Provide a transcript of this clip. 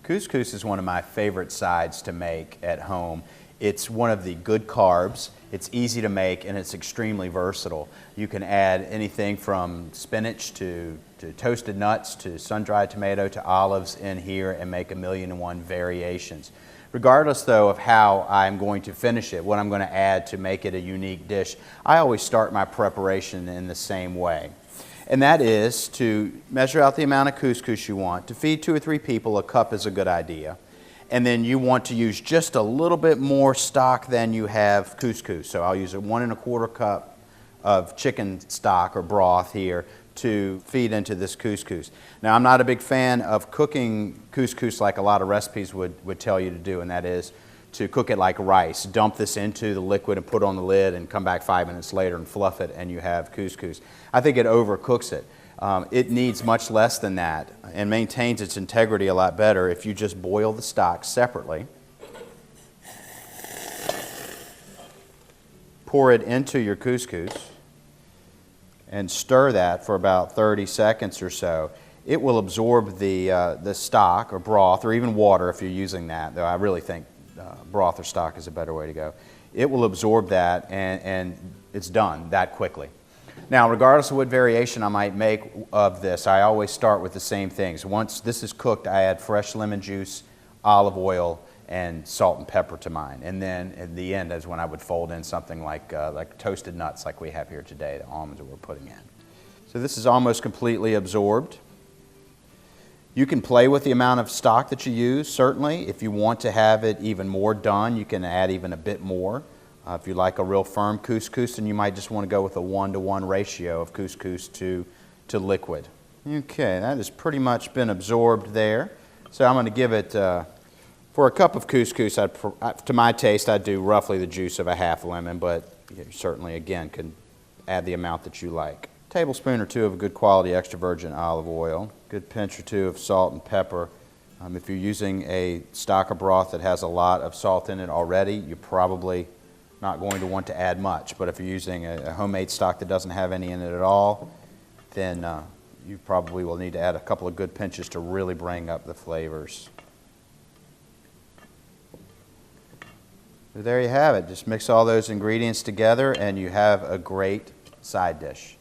Couscous is one of my favorite sides to make at home. It's one of the good carbs, it's easy to make, and it's extremely versatile. You can add anything from spinach to toasted nuts to sun-dried tomato to olives in here and make 1,000,001 variations. Regardless though of how I'm going to finish it, what I'm going to add to make it a unique dish, I always start my preparation in the same way. And that is to measure out the amount of couscous you want. To feed 2 or 3 people, a cup is a good idea. And then you want to use just a little bit more stock than you have couscous. So I'll use a 1 1/4 cup of chicken stock or broth here to feed into this couscous. Now, I'm not a big fan of cooking couscous like a lot of recipes would tell you to do, and that is to cook it like rice. Dump this into the liquid and put on the lid and come back 5 minutes later and fluff it and you have couscous. I think it overcooks it. It needs much less than that and maintains its integrity a lot better if you just boil the stock separately. Pour it into your couscous and stir that for about 30 seconds or so. It will absorb the stock or broth or even water if you're using that, though I really think broth or stock is a better way to go. It will absorb that and it's done that quickly. Now, regardless of what variation I might make of this, I always start with the same things. Once this is cooked, I add fresh lemon juice, olive oil, and salt and pepper to mine. And then at the end is when I would fold in something like toasted nuts like we have here today, the almonds that we're putting in. So this is almost completely absorbed. You can play with the amount of stock that you use, certainly. If you want to have it even more done, you can add even a bit more. If you like a real firm couscous, then you might just want to go with a 1-to-1 ratio of couscous to liquid. Okay, that has pretty much been absorbed there. So I'm going to give it, for a cup of couscous, to my taste, I'd do roughly the juice of a half lemon, but you certainly, again, can add the amount that you like. A tablespoon or 2 of good quality extra virgin olive oil, good pinch or 2 of salt and pepper. If you're using a stock or broth that has a lot of salt in it already, you're probably not going to want to add much. But if you're using a homemade stock that doesn't have any in it at all, then you probably will need to add a couple of good pinches to really bring up the flavors. So there you have it. Just mix all those ingredients together and you have a great side dish.